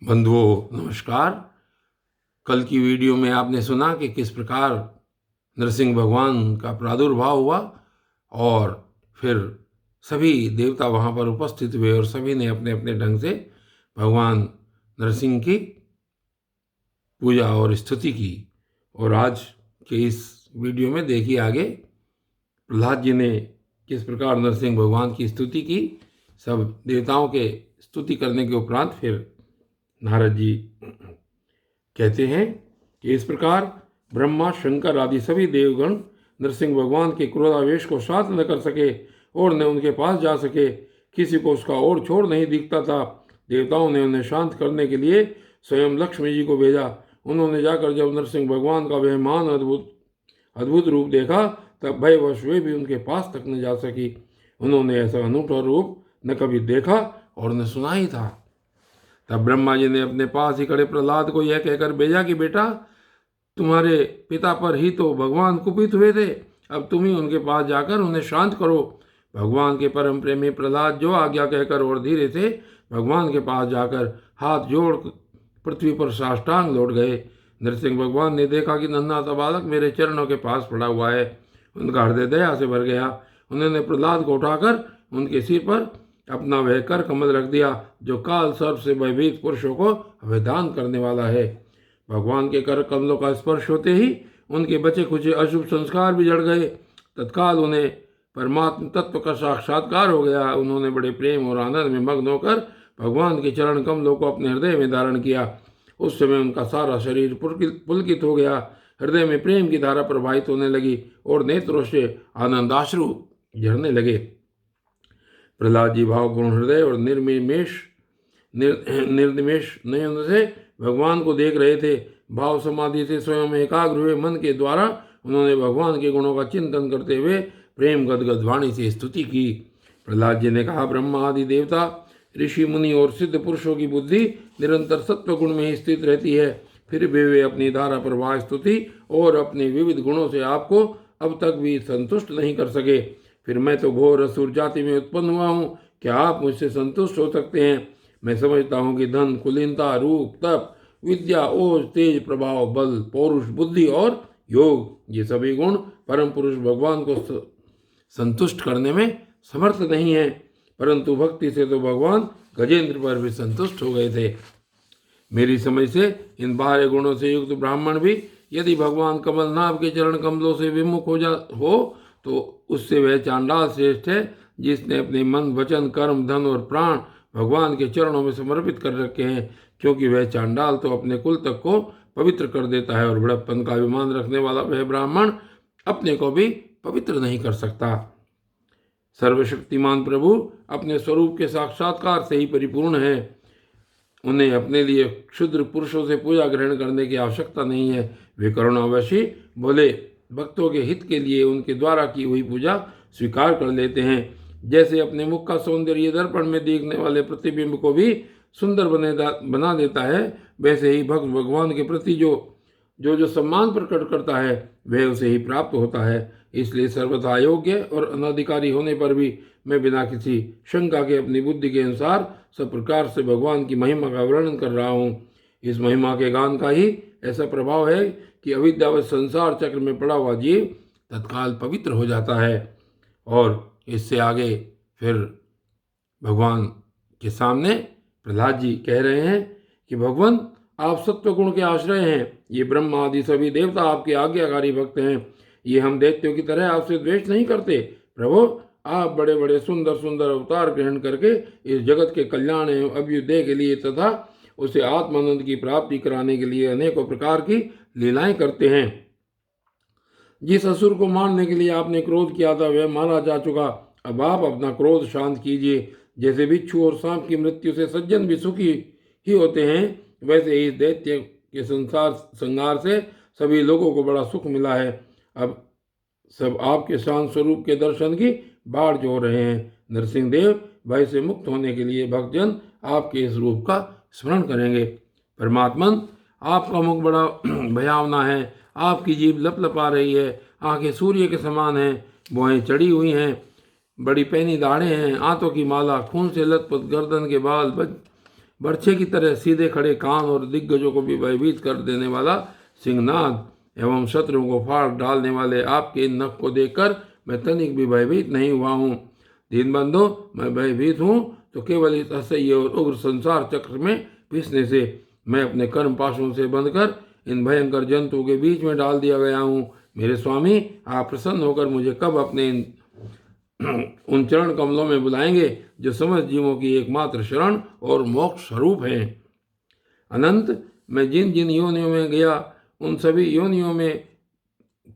बंधुओं नमस्कार। कल की वीडियो में आपने सुना कि किस प्रकार नरसिंह भगवान का प्रादुर्भाव हुआ और फिर सभी देवता वहाँ पर उपस्थित हुए और सभी ने अपने अपने ढंग से भगवान नरसिंह की पूजा और स्तुति की। और आज के इस वीडियो में देखिए आगे प्रहलाद जी ने किस प्रकार नरसिंह भगवान की स्तुति की। सब देवताओं के स्तुति करने के उपरांत फिर नारद जी कहते हैं कि इस प्रकार ब्रह्मा शंकर आदि सभी देवगण नरसिंह भगवान के क्रोधावेश को शांत न कर सके और न उनके पास जा सके। किसी को उसका और छोर नहीं दिखता था। देवताओं ने उन्हें शांत करने के लिए स्वयं लक्ष्मी जी को भेजा। उन्होंने जाकर जब नरसिंह भगवान का वह महान अद्भुत रूप देखा तब भयवश वे भी उनके पास तक न जा सकी। उन्होंने ऐसा अनूठा रूप न कभी देखा और न सुना ही था। तब ब्रह्मा जी ने अपने पास ही खड़े प्रहलाद को यह कहकर भेजा कि बेटा, तुम्हारे पिता पर ही तो भगवान कुपित हुए थे, अब तुम ही उनके पास जाकर उन्हें शांत करो। भगवान के परम प्रेमी प्रहलाद जो आज्ञा कहकर और धीरे से भगवान के पास जाकर हाथ जोड़ पृथ्वी पर साष्टांग लौट गए। नरसिंह भगवान ने देखा कि नन्हा सा बालक मेरे चरणों के पास पड़ा हुआ है। उनका हृदय दया से भर गया। उन्होंने प्रहलाद को उठाकर उनके सिर पर अपना वह कर कमल रख दिया जो काल सर्प से भयभीत पुरुषों को अभयदान करने वाला है। भगवान के कर कमलों का स्पर्श होते ही उनके बचे कुचे अशुभ संस्कार भी जड़ गए। तत्काल उन्हें परमात्म तत्व का साक्षात्कार हो गया। उन्होंने बड़े प्रेम और आनंद में मग्न होकर भगवान के चरण कमलों को अपने हृदय में धारण किया। उस समय उनका सारा शरीर पुलकित हो गया। हृदय में प्रेम की धारा प्रवाहित होने लगी और नेत्रों से आनंदाश्रु झरने लगे। प्रहलाद जी भावपूर्ण हृदय और निर्निमेष नयन से भगवान को देख रहे थे। भाव समाधि से स्वयं एकाग्र हुए मन के द्वारा उन्होंने भगवान के गुणों का चिंतन करते हुए प्रेम गदगद वाणी से स्तुति की। प्रहलाद जी ने कहा, ब्रह्मा आदि देवता ऋषि मुनि और सिद्ध पुरुषों की बुद्धि निरंतर सत्व गुण में ही स्थित रहती है, फिर भी वे अपनी धारा प्रवाह स्तुति और अपने विविध गुणों से आपको अब तक भी संतुष्ट नहीं कर सके। फिर मैं तो घोर असुर जाति में उत्पन्न हुआ हूँ, क्या आप मुझसे संतुष्ट हो सकते हैं? मैं समझता हूँ कि धन, कुलीनता, रूप, तप, विद्या, ओज, तेज, प्रभाव, बल, पौरुष, बुद्धि और योग, ये सभी गुण परम पुरुष भगवान को संतुष्ट करने में समर्थ नहीं है, परंतु भक्ति से तो भगवान गजेंद्र पर भी संतुष्ट हो गए थे। मेरी समझ से इन बाह्य गुणों से युक्त ब्राह्मण भी यदि भगवान कमलनाभ के चरण कमलों से विमुख हो तो उससे वह चांडाल श्रेष्ठ है जिसने अपने मन, वचन, कर्म, धन और प्राण भगवान के चरणों में समर्पित कर रखे हैं, क्योंकि वह चांडाल तो अपने कुल तक को पवित्र कर देता है और बड़प्पन का अभिमान रखने वाला वह ब्राह्मण अपने को भी पवित्र नहीं कर सकता। सर्वशक्तिमान प्रभु अपने स्वरूप के साक्षात्कार से ही परिपूर्ण है। उन्हें अपने लिए क्षुद्र पुरुषों से पूजा ग्रहण करने की आवश्यकता नहीं है। वे करुणावशी भोले भक्तों के हित के लिए उनके द्वारा की हुई पूजा स्वीकार कर लेते हैं। जैसे अपने मुख का सौंदर्य दर्पण में देखने वाले प्रतिबिंब को भी सुंदर बना देता है, वैसे ही भक्त भगवान के प्रति जो सम्मान प्रकट करता है वह उसे ही प्राप्त होता है। इसलिए सर्वथा योग्य और अनाधिकारी होने पर भी मैं बिना किसी शंका के अपनी बुद्धि के अनुसार सब प्रकार से भगवान की महिमा का वर्णन कर रहा हूँ। इस महिमा के गान का ही ऐसा प्रभाव है कि अविद्यावत संसार चक्र में पड़ा हुआ जीव तत्काल पवित्र हो जाता है। और इससे आगे फिर भगवान के सामने प्रहलाद जी कह रहे हैं कि भगवान आप सत्व गुण के आश्रय हैं। ये ब्रह्मा आदि सभी देवता आपके आज्ञाकारी भक्त हैं। ये हम दैत्यों की तरह आपसे द्वेष नहीं करते। प्रभु, आप बड़े बड़े सुंदर सुंदर अवतार ग्रहण करके इस जगत के कल्याण एवं अभ्युदय के लिए तथा उसे आत्मानंद की प्राप्ति कराने के लिए अनेकों प्रकार की लीलाएं करते हैं। जिस असुर को मारने के लिए आपने क्रोध किया था वह मारा जा चुका। अब आप अपना क्रोध शांत कीजिए। जैसे बिच्छू और सांप की मृत्यु से सज्जन भी सुखी ही होते हैं, वैसे ही दैत्य के संहार से सभी लोगों को बड़ा सुख मिला है। अब सब आपके शांत स्वरूप के दर्शन की बाढ़ जो रहे हैं। नरसिंह देव भय से मुक्त होने के लिए भक्तजन आपके इस रूप का स्मरण करेंगे। परमात्मन, आपका मुख बड़ा भयावना है, आपकी जीभ लपलपा रही है, आंखें सूर्य के समान हैं, भौहें चढ़ी हुई हैं, बड़ी पैनी दाढ़ें हैं, आंतों की माला, खून से लथपथ गर्दन के बाल बर्छे की तरह सीधे खड़े कान और दिग्गजों को भी भयभीत कर देने वाला सिंहनाद एवं शत्रुओं को फाड़ डालने वाले आपके इन नख को देखकर मैं तनिक भी भयभीत नहीं हुआ हूँ। दीनबंधु, मैं भयभीत हूँ तो केवल इस असह्य और उग्र संसार चक्र में पिसने से। मैं अपने कर्म पाशों से बंधकर इन भयंकर जंतुओं के बीच में डाल दिया गया हूँ। मेरे स्वामी, आप प्रसन्न होकर मुझे कब अपने उन चरण कमलों में बुलाएंगे जो समस्त जीवों की एकमात्र शरण और मोक्ष स्वरूप हैं। अनंत, मैं जिन जिन योनियों में गया उन सभी योनियों में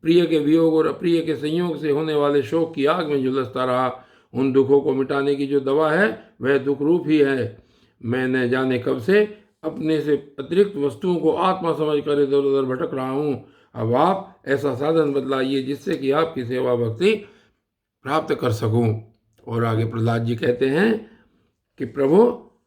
प्रिय के वियोग और अप्रिय के संयोग से होने वाले शोक की आग में झुलसता रहा। उन दुखों को मिटाने की जो दवा है वह दुख रूप ही है। मैं न जाने कब से अपने से अतिरिक्त वस्तुओं को आत्मा समझकर इधर उधर भटक रहा हूँ। अब आप ऐसा साधन बदलाइए जिससे कि आपकी सेवा भक्ति प्राप्त कर सकूं। और आगे प्रहलाद जी कहते हैं कि प्रभु,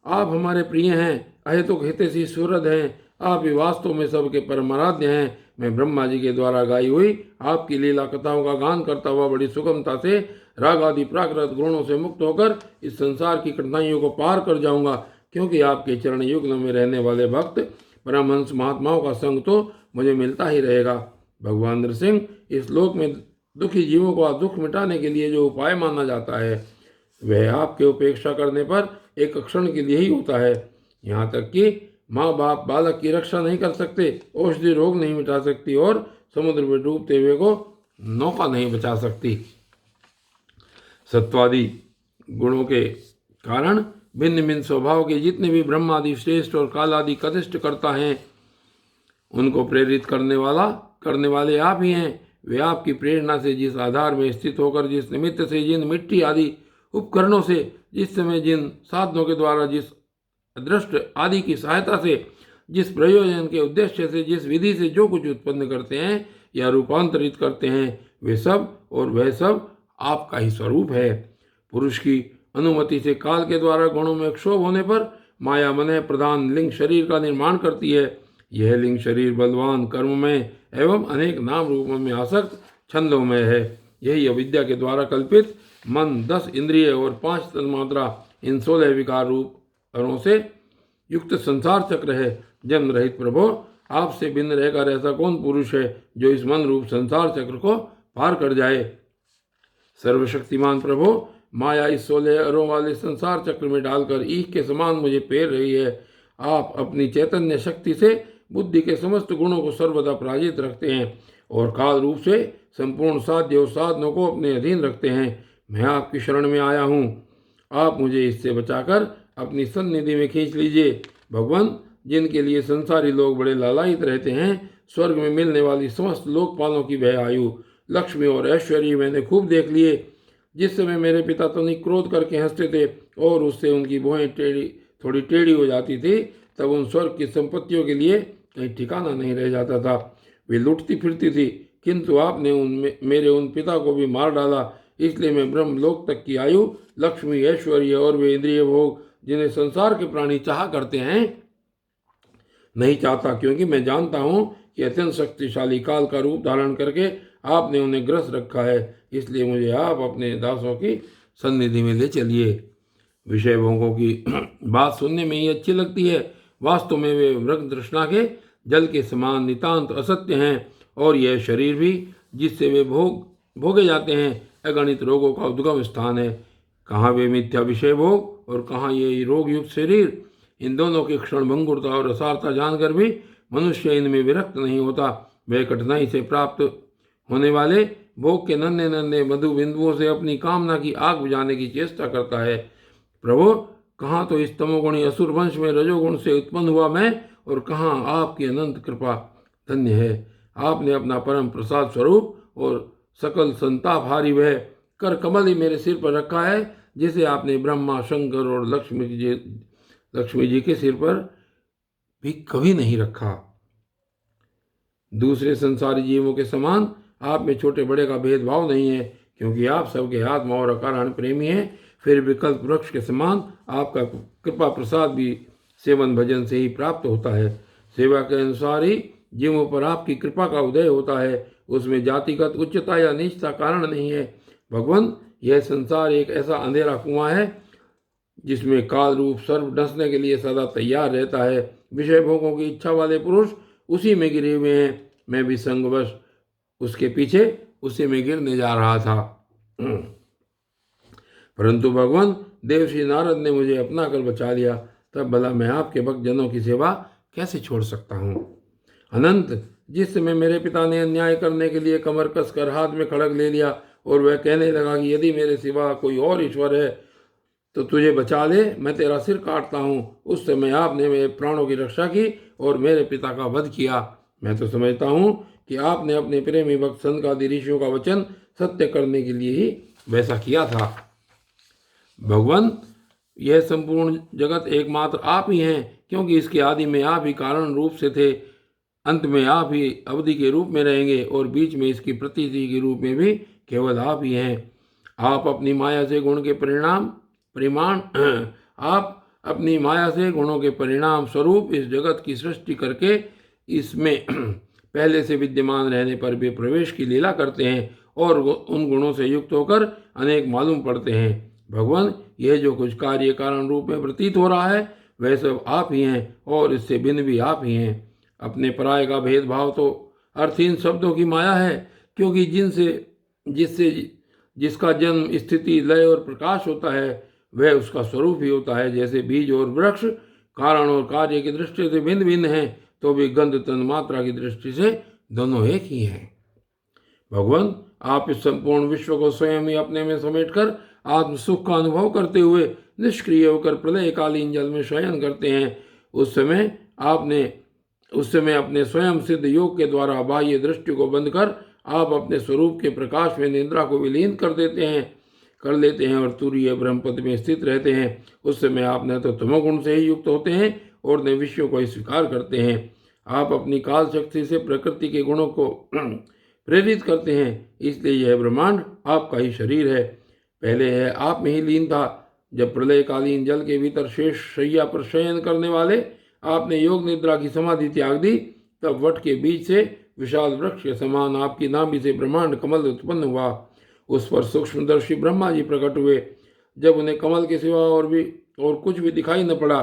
आप हमारे प्रिय हैं, अहेतुक हितैषी सुहृद हैं, आप ही वास्तव में सबके परमाराध्य हैं। मैं ब्रह्मा जी के द्वारा गाई हुई आपकी लीला कथाओं का गान करता हुआ बड़ी सुगमता से राग आदि प्राकृत गुणों से मुक्त होकर इस संसार की कठिनाइयों को पार कर जाऊंगा, क्योंकि आपके चरण युग्म में रहने वाले भक्त परमहंस महात्माओं का संग तो मुझे मिलता ही रहेगा। भगवान नरसिंह, इस लोक में दुखी जीवों का दुख मिटाने के लिए जो उपाय माना जाता है वह आपके उपेक्षा करने पर एक क्षण के लिए ही होता है। यहाँ तक कि माँ बाप बालक की रक्षा नहीं कर सकते, औषधि रोग नहीं मिटा सकती और समुद्र में डूबते हुए को नौका नहीं बचा सकती। सत्वादि गुणों के कारण भिन्न भिन्न स्वभाव के जितने भी ब्रह्मादि श्रेष्ठ और कालादि कनिष्ठ करता हैं उनको प्रेरित करने वाले आप ही हैं। वे आपकी प्रेरणा से जिस आधार में स्थित होकर जिस निमित्त से जिन मिट्टी आदि उपकरणों से जिस समय जिन साधनों के द्वारा जिस अदृष्ट आदि की सहायता से जिस प्रयोजन के उद्देश्य से जिस विधि से जो कुछ उत्पन्न करते हैं या रूपांतरित करते हैं वे सब और वह सब आपका ही स्वरूप है। पुरुष की अनुमति से काल के द्वारा गुणों में क्षोभ होने पर माया मन प्रधान लिंग शरीर का निर्माण करती है। यह लिंग शरीर बलवान, कर्ममय एवं अनेक नाम रूपों में आसक्त छंदोमय है। यही अविद्या के द्वारा कल्पित मन, 10 इंद्रिय और 5 तन्मात्रा इन 16 विकार रूपों से युक्त संसार चक्र है। जन्म रहित प्रभु, आपसे भिन्न रहकर ऐसा कौन पुरुष है जो इस मन रूप संसार चक्र को पार कर जाए। सर्वशक्तिमान प्रभु, माया इस 16 अरों वाले संसार चक्र में डालकर ईख के समान मुझे पेर रही है। आप अपनी चैतन्य शक्ति से बुद्धि के समस्त गुणों को सर्वदा पराजित रखते हैं और काल रूप से संपूर्ण साध्य और साधनों को अपने अधीन रखते हैं। मैं आपकी शरण में आया हूँ, आप मुझे इससे बचाकर अपनी सन्निधि में खींच लीजिए। भगवान, जिनके लिए संसारी लोग बड़े लालायित रहते हैं, स्वर्ग में मिलने वाली समस्त लोकपालों की वह आयु, लक्ष्मी और ऐश्वर्य मैंने खूब देख लिए। जिस समय मेरे पिता तनिक क्रोध करके हंसते थे और उससे उनकी भुएं थोड़ी टेढ़ी हो जाती थी, तब उन स्वर्ग की संपत्तियों के लिए कहीं ठिकाना नहीं रह जाता था। वे लुटती फिरती थी, किंतु आपने मेरे उन पिता को भी मार डाला। इसलिए मैं ब्रह्मलोक तक की आयु, लक्ष्मी, ऐश्वर्य और वे इंद्रिय भोग जिन्हें संसार के प्राणी चाह करते हैं नहीं चाहता, क्योंकि मैं जानता हूँ कि अत्यंत शक्तिशाली काल का रूप धारण करके आपने उन्हें ग्रस रखा है। इसलिए मुझे आप अपने दासों की सन्निधि में ले चलिए। विषय भोगों की बात सुनने में ही अच्छी लगती है, वास्तव में वे मृग तृष्णा के जल के समान नितांत असत्य हैं। और यह शरीर भी जिससे वे भोगे जाते हैं अगणित रोगों का उद्गम स्थान है। कहाँ वे मिथ्या विषय भोग और कहाँ ये रोग युक्त शरीर। इन दोनों की क्षण भंगुरता और असारता जानकर भी मनुष्य इनमें विरक्त नहीं होता। वह कठिनाई से प्राप्त होने वाले भोग के नन्हे नन्हे मधु बिंदुओं से अपनी कामना की आग बुझाने की चेष्टा करता है। प्रभु, कहाँ तो इस तमोगुणी असुर वंश में रजोगुण से उत्पन्न हुआ मैं और कहाँ आपकी अनंत कृपा। धन्य है आपने अपना परम प्रसाद स्वरूप और सकल संतापहारी वह कर कमल ही मेरे सिर पर रखा है, जिसे आपने ब्रह्मा, शंकर और लक्ष्मी जी के सिर पर भी कभी नहीं रखा। दूसरे संसारी जीवों के समान आप में छोटे बड़े का भेदभाव नहीं है, क्योंकि आप सबके आत्मा और अकारण प्रेमी हैं। फिर विकल्प वृक्ष के समान आपका कृपा प्रसाद भी सेवन भजन से ही प्राप्त होता है। सेवा के अनुसार ही जीवों पर आपकी कृपा का उदय होता है, उसमें जातिगत उच्चता या नीचता कारण नहीं है। भगवान, यह संसार एक ऐसा अंधेरा कुआं है जिसमें काल रूप सर्प डसने के लिए सदा तैयार रहता है। विषय भोगों की इच्छा वाले पुरुष उसी में गिरे हुए हैं। मैं भी संगवश उसके पीछे उसी में गिरने जा रहा था। परंतु भगवान देव श्री नारद ने मुझे अपना कर बचा लिया। तब भला मैं आपके भक्तजनों की सेवा कैसे छोड़ सकता हूँ। अनंत, जिस समय मेरे पिता ने अन्याय करने के लिए कमर कसकर हाथ में खड़ग ले लिया और वह कहने लगा कि यदि मेरे सिवा कोई और ईश्वर है तो तुझे बचा ले, मैं तेरा सिर काटता हूँ, उस समय आपने मेरे प्राणों की रक्षा की और मेरे पिता का वध किया। मैं तो समझता हूँ कि आपने अपने प्रेमी भक्त सनकादि ऋषियों का वचन सत्य करने के लिए ही वैसा किया था। भगवान, यह संपूर्ण जगत एकमात्र आप ही हैं, क्योंकि इसके आदि में आप ही कारण रूप से थे, अंत में आप ही अवधि के रूप में रहेंगे और बीच में इसकी प्रतीति के रूप में भी केवल आप ही हैं। आप अपनी माया से गुण के परिमाण आप अपनी माया से गुणों के परिणाम स्वरूप इस जगत की सृष्टि करके इसमें पहले से विद्यमान रहने पर भी प्रवेश की लीला करते हैं और उन गुणों से युक्त होकर अनेक मालूम पड़ते हैं। भगवान, यह जो कुछ कार्य कारण रूप में प्रतीत हो रहा है वह सब आप ही हैं और इससे भिन्न भी आप ही हैं। अपने पराये का भेदभाव तो अर्थहीन शब्दों की माया है, क्योंकि जिससे जिसका जन्म स्थिति लय और प्रकाश होता है वह उसका स्वरूप ही होता है। जैसे बीज और वृक्ष कारण और कार्य की दृष्टि से भिन्न भिन्न हैं, तो भी गंध तन मात्रा की दृष्टि से दोनों एक ही हैं। भगवान, आप इस संपूर्ण विश्व को स्वयं ही अपने में समेटकर आत्म सुख का अनुभव करते हुए निष्क्रिय होकर प्रलयकालीन जल में शयन करते हैं। उस समय अपने स्वयं सिद्ध योग के द्वारा बाह्य दृष्टि को बंद कर आप अपने स्वरूप के प्रकाश में निद्रा को विलीन कर लेते हैं और तुरीय ब्रह्मपद में स्थित रहते हैं। उस समय आप न तो तमोगुण से ही युक्त होते हैं और न विषयों को ही स्वीकार करते हैं। आप अपनी काल शक्ति से प्रकृति के गुणों को प्रेरित करते हैं, इसलिए यह ब्रह्मांड आपका ही शरीर है। पहले यह आप में ही लीन था। जब प्रलयकालीन जल के भीतर शेष शैया पर शयन करने वाले आपने योग निद्रा की समाधि त्याग दी, तब वट के बीच से विशाल वृक्ष के समान आपकी नाभि से ब्रह्मांड कमल उत्पन्न हुआ। उस पर सूक्ष्मदर्शी ब्रह्मा जी प्रकट हुए। जब उन्हें कमल के सिवा और कुछ भी दिखाई न पड़ा,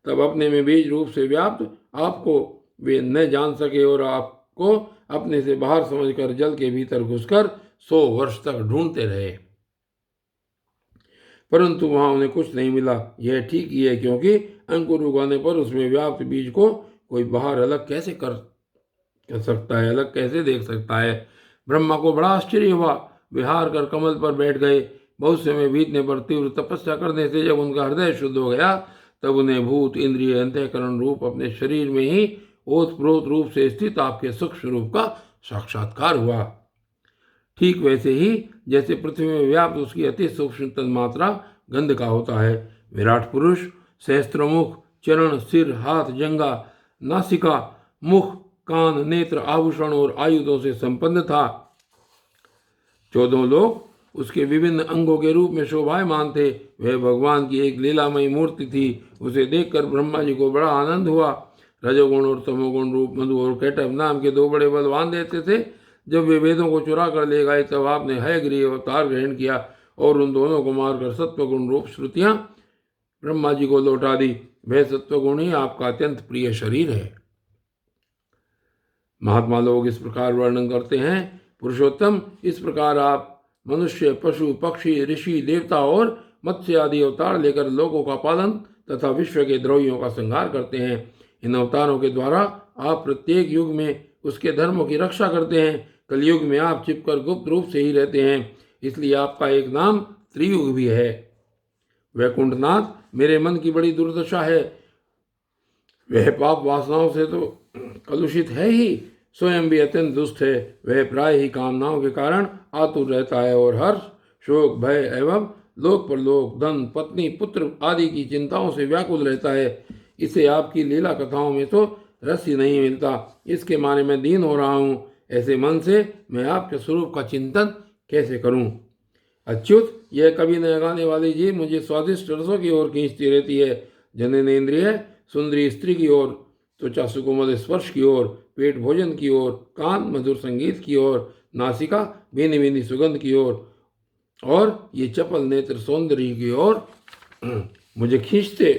तब अपने में बीज रूप से व्याप्त आपको वे न जान सके और आपको अपने से बाहर समझकर जल के भीतर घुसकर 100 वर्ष तक ढूंढते रहे, परंतु वहां उन्हें कुछ नहीं मिला। यह ठीक ही है, क्योंकि अंकुर उगाने पर उसमें व्याप्त बीज को कोई बाहर अलग कैसे कर सकता है, अलग कैसे देख सकता है। ब्रह्मा को बड़ा आश्चर्य हुआ। विहार कर कमल पर बैठ गए। बहुत समय बीतने पर तीव्र तपस्या करने से जब उनका हृदय शुद्ध हो गया, तब उन्हें भूत इंद्रिय अंतःकरण रूप अपने शरीर में ही ओतप्रोत रूप से स्थित आपके सूक्ष्म रूप का साक्षात्कार हुआ। ठीक वैसे ही जैसे पृथ्वी में व्याप्त उसकी अति सूक्ष्म तन्मात्रा गंध का होता है। विराट पुरुष सहस्त्रमुख, चरण, सिर, हाथ, जंगा, नासिका, मुख, कान, नेत्र, आभूषण और आयुधों से संपन्न था। 14 लोग उसके विभिन्न अंगों के रूप में शोभायमान थे। वह भगवान की एक लीलामयी मूर्ति थी। उसे देखकर ब्रह्मा जी को बड़ा आनंद हुआ। रजोगुण और तमोगुण रूप मधु और कैटभ नाम के 2 बड़े बलवान देते थे। जब वे वेदों को चुरा कर ले गए, तब आपने हयग्रीव अवतार ग्रहण किया और उन दोनों को मारकर सत्वगुण रूप श्रुतियां ब्रह्मा जी को लौटा दी। वह सत्वगुण ही आपका अत्यंत प्रिय शरीर है। महात्मा लोग इस प्रकार वर्णन करते हैं, पुरुषोत्तम, इस प्रकार आप मनुष्य, पशु, पक्षी, ऋषि, देवता और मत्स्य आदि अवतार लेकर लोगों का पालन तथा विश्व के द्रोहियों का संहार करते हैं। इन अवतारों के द्वारा आप प्रत्येक युग में उसके धर्मों की रक्षा करते हैं। कलयुग में आप छिपकर गुप्त रूप से ही रहते हैं, इसलिए आपका एक नाम त्रियुग भी है। वैकुंठनाथ, मेरे मन की बड़ी दुर्दशा है। वह पाप वासनाओं से तो कलुषित है ही, स्वयं भी अत्यंत दुष्ट है। वह प्राय ही कामनाओं के कारण आतुर रहता है और हर्ष, शोक, भय एवं लोक परलोक, धन, पत्नी, पुत्र आदि की चिंताओं से व्याकुल रहता है। इसे आपकी लीला कथाओं में तो रस ही नहीं मिलता। इसके मारे मैं दीन हो रहा हूँ। ऐसे मन से मैं आपके स्वरूप का चिंतन कैसे करूँ। अच्युत, यह कभी न गाने वाली जीव मुझे स्वादिष्ट रसों की ओर खींचती रहती है। जननेन्द्रिय सुंदरी स्त्री की ओर, त्वचा सुकोमल स्पर्श की ओर, पेट भोजन की ओर, कान मधुर संगीत की ओर, नासिका भीनी भीनी सुगंध की ओर और ये चपल नेत्र सौंदर्य की ओर मुझे खींचते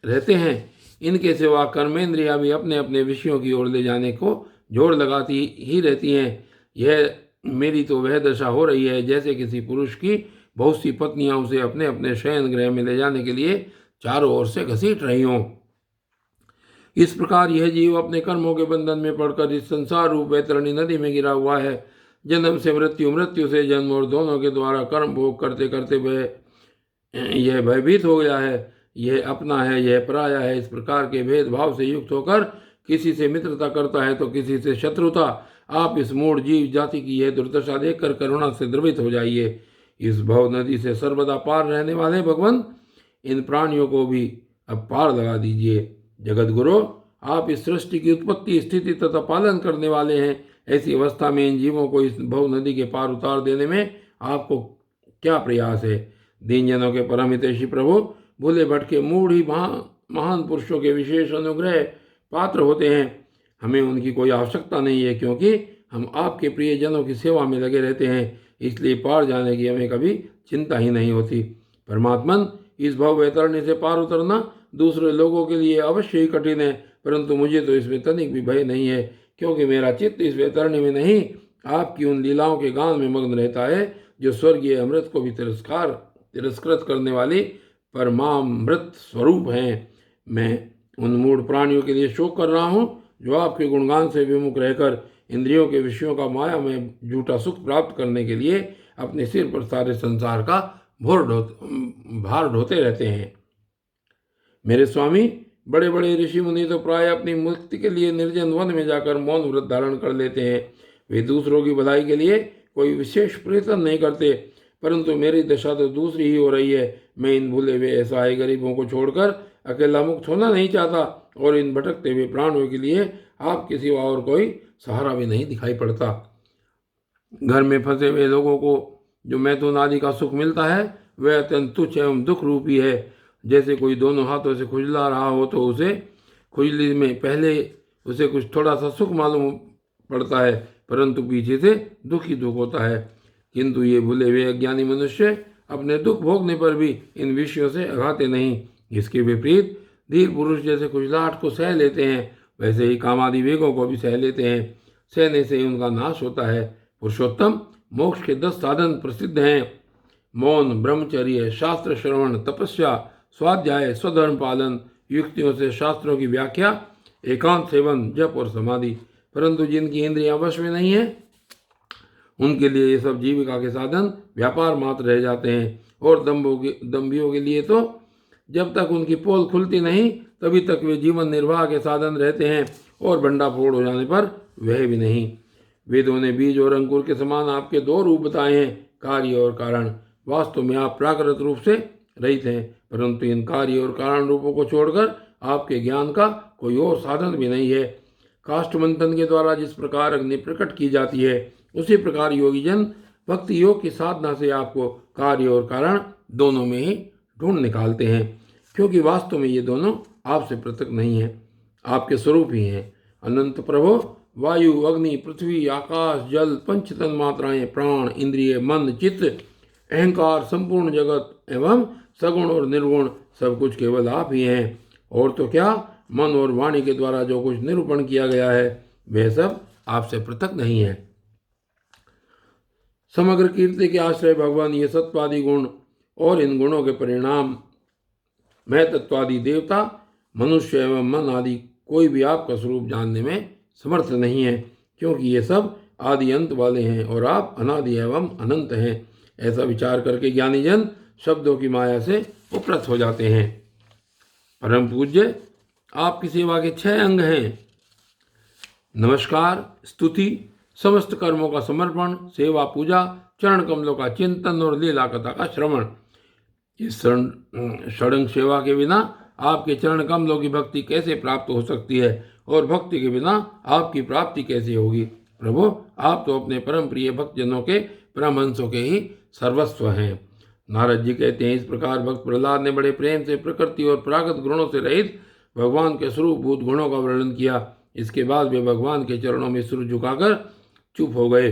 रहते हैं। इनके सिवा कर्मेंद्रियां भी अपने अपने विषयों की ओर ले जाने को जोर लगाती ही रहती हैं। यह मेरी तो वह दशा हो रही है जैसे किसी पुरुष की बहुत सी पत्नियां उसे अपने अपने शयन गृह में ले जाने के लिए चारों ओर से घसीट रही हों। इस प्रकार यह जीव अपने कर्मों के बंधन में पड़कर इस संसार रूप वैतरणी नदी में गिरा हुआ है। जन्म से मृत्यु, मृत्यु से जन्म और दोनों के द्वारा कर्म भोग करते करते वह यह भयभीत हो गया है। यह अपना है, यह पराया है। इस प्रकार के भेदभाव से युक्त होकर किसी से मित्रता करता है तो किसी से शत्रुता। आप इस मूढ़ जीव जाति की यह दुर्दशा देखकर करुणा से द्रवित हो जाइए। इस भव नदी से सर्वदा पार रहने वाले भगवान, इन प्राणियों को भी अब पार लगा दीजिए। जगत गुरु, आप इस सृष्टि की उत्पत्ति, स्थिति तथा पालन करने वाले हैं। ऐसी अवस्था में इन जीवों को इस भव नदी के पार उतार देने में आपको क्या प्रयास है? दीनजनों के परम हितैषी प्रभु, भूले भटके मूढ़ ही महान पुरुषों के विशेष अनुग्रह पात्र होते हैं। हमें उनकी कोई आवश्यकता नहीं है, क्योंकि हम आपके प्रियजनों की सेवा में लगे रहते हैं। इसलिए पार जाने की हमें कभी चिंता ही नहीं होती। परमात्मन, इस भव वैतरणी से पार उतरना दूसरे लोगों के लिए अवश्य ही कठिन है, परंतु मुझे तो इसमें तनिक भी भय नहीं है, क्योंकि मेरा चित्त इस वैतरणी में नहीं, आपकी उन लीलाओं के गान में मग्न रहता है, जो स्वर्गीय अमृत को भी तिरस्कृत करने वाली परमामृत स्वरूप हैं। मैं उन मूढ़ प्राणियों के लिए शोक कर रहा हूँ, जो आपके गुणगान से विमुख रहकर इंद्रियों के विषयों का माया में झूठा सुख प्राप्त करने के लिए अपने सिर पर सारे संसार का भार ढोते रहते हैं। मेरे स्वामी, बड़े बड़े ऋषि मुनि तो प्राय अपनी मुक्ति के लिए निर्जन वन में जाकर मौन व्रत धारण कर लेते हैं। वे दूसरों की भलाई के लिए कोई विशेष प्रयत्न नहीं करते, परंतु मेरी दशा तो दूसरी ही हो रही है। मैं इन भूले हुए असहाय गरीबों को छोड़कर अकेला मुक्त होना नहीं चाहता, और इन भटकते हुए प्राणों के लिए आपके सिवा और कोई सहारा भी नहीं दिखाई पड़ता। घर में फंसे हुए लोगों को जो मैथुन आदि का सुख मिलता है, वह अत्यंत तुच्छ एवं दुख रूपी है। जैसे कोई दोनों हाथों से खुजला रहा हो तो उसे खुजली में पहले उसे कुछ थोड़ा सा सुख मालूम पड़ता है, परंतु पीछे से दुख ही दुख होता है। किंतु ये भूले हुए अज्ञानी मनुष्य अपने दुख भोगने पर भी इन विषयों से अघाते नहीं। इसके विपरीत धीर पुरुष जैसे खुजलाहट को सह लेते हैं, वैसे ही कामादि वेगों को भी सह लेते हैं। सहने से ही उनका नाश होता है। पुरुषोत्तम, मोक्ष के 10 साधन प्रसिद्ध हैं। मौन, ब्रह्मचर्य, शास्त्र श्रवण, तपस्या, स्वाध्याय, स्वधर्म पालन, युक्तियों से शास्त्रों की व्याख्या, एकांत सेवन, जप और समाधि। परंतु जिनकी इंद्रियां वश में नहीं है, उनके लिए ये सब जीविका के साधन व्यापार मात्र रह जाते हैं। और दम्भियों के लिए तो जब तक उनकी पोल खुलती नहीं, तभी तक वे जीवन निर्वाह के साधन रहते हैं, और भंडाफोड़ हो जाने पर वह भी नहीं। वेदों ने बीज और अंकुर के समान आपके 2 रूप बताए हैं, कार्य और कारण। वास्तव में आप प्राकृत रूप से रहित हैं, परंतु इन कार्य और कारण रूपों को छोड़कर आपके ज्ञान का कोई और साधन भी नहीं है। काष्ठ मंथन के द्वारा जिस प्रकार अग्नि प्रकट की जाती है, उसी प्रकार योगीजन भक्ति योग की साधना से आपको कार्य और कारण दोनों में ही ढूंढ निकालते हैं, क्योंकि वास्तव में ये दोनों आपसे पृथक नहीं हैं, आपके स्वरूप ही हैं। अनंत प्रभो, वायु, अग्नि, पृथ्वी, आकाश, जल, पंच तन मात्राएं, प्राण, इंद्रिय, मन, चित्त, अहंकार, संपूर्ण जगत एवं सगुण और निर्गुण सब कुछ केवल आप ही हैं। और तो क्या, मन और वाणी के द्वारा जो कुछ निरूपण किया गया है, वह सब आपसे पृथक नहीं है। समग्र कीर्ति के आश्रय भगवान ये सत्वादि गुण और इन गुणों के परिणाम महतत्वादि देवता, मनुष्य एवं मन आदि कोई भी आपका स्वरूप जानने में समर्थ नहीं है, क्योंकि ये सब आदि अंत वाले हैं और आप अनादि एवं अनंत हैं। ऐसा विचार करके ज्ञानी जन शब्दों की माया से उपरत हो जाते हैं। परम पूज्य, आपकी सेवा के 6 अंग हैं: नमस्कार, स्तुति, समस्त कर्मों का समर्पण, सेवा पूजा, चरण कमलों का चिंतन और लीला कथा का श्रवण। इस षडंग सेवा के बिना आपके चरण कमलों की भक्ति कैसे प्राप्त हो सकती है, और भक्ति के बिना आपकी प्राप्ति कैसे होगी? प्रभु, आप तो अपने परम प्रिय भक्तजनों के परमहंसों के ही सर्वस्व हैं। नारद जी कहते हैं, इस प्रकार भक्त प्रहलाद ने बड़े प्रेम से प्रकृति और प्राकृत गुणों से रहित भगवान के स्वरूप भूत गुणों का वर्णन किया। इसके बाद वे भगवान के चरणों में सिर झुकाकर चुप हो गए।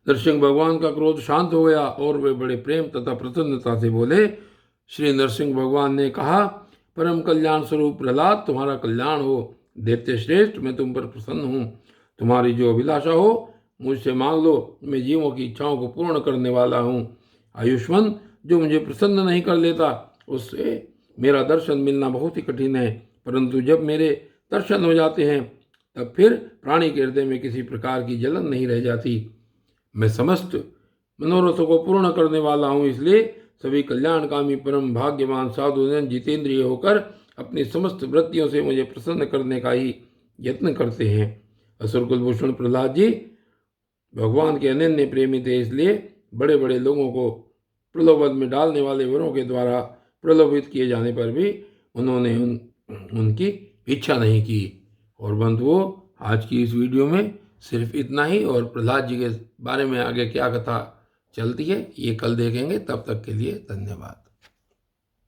नरसिंह भगवान का क्रोध शांत हो गया और वे बड़े प्रेम तथा प्रसन्नता से बोले, श्री नरसिंह भगवान ने कहा, परम कल्याण स्वरूप प्रहलाद, तुम्हारा कल्याण हो। दैत्य श्रेष्ठ, मैं तुम पर प्रसन्न हूँ। तुम्हारी जो अभिलाषा हो मुझसे मांग लो, मैं जीवों की इच्छाओं को पूर्ण करने वाला हूँ। आयुष्मान, जो मुझे प्रसन्न नहीं कर लेता उससे मेरा दर्शन मिलना बहुत ही कठिन है, परंतु जब मेरे दर्शन हो जाते हैं तब फिर प्राणी के हृदय में किसी प्रकार की जलन नहीं रह जाती। मैं समस्त मनोरथों को पूर्ण करने वाला हूँ, इसलिए सभी कल्याणकामी परम भाग्यवान साधुजन जितेंद्रिय होकर अपनी समस्त वृत्तियों से मुझे प्रसन्न करने का ही यत्न करते हैं। असुर कुलभूषण प्रहलाद जी भगवान के अनन्य प्रेमी थे, इसलिए बड़े बड़े लोगों को प्रलोभन में डालने वाले वरों के द्वारा प्रलोभित किए जाने पर भी उन्होंने उनकी इच्छा नहीं की। और बंधुओं, आज की इस वीडियो में सिर्फ इतना ही, और प्रहलाद जी के बारे में आगे क्या कथा चलती है ये कल देखेंगे। तब तक के लिए धन्यवाद।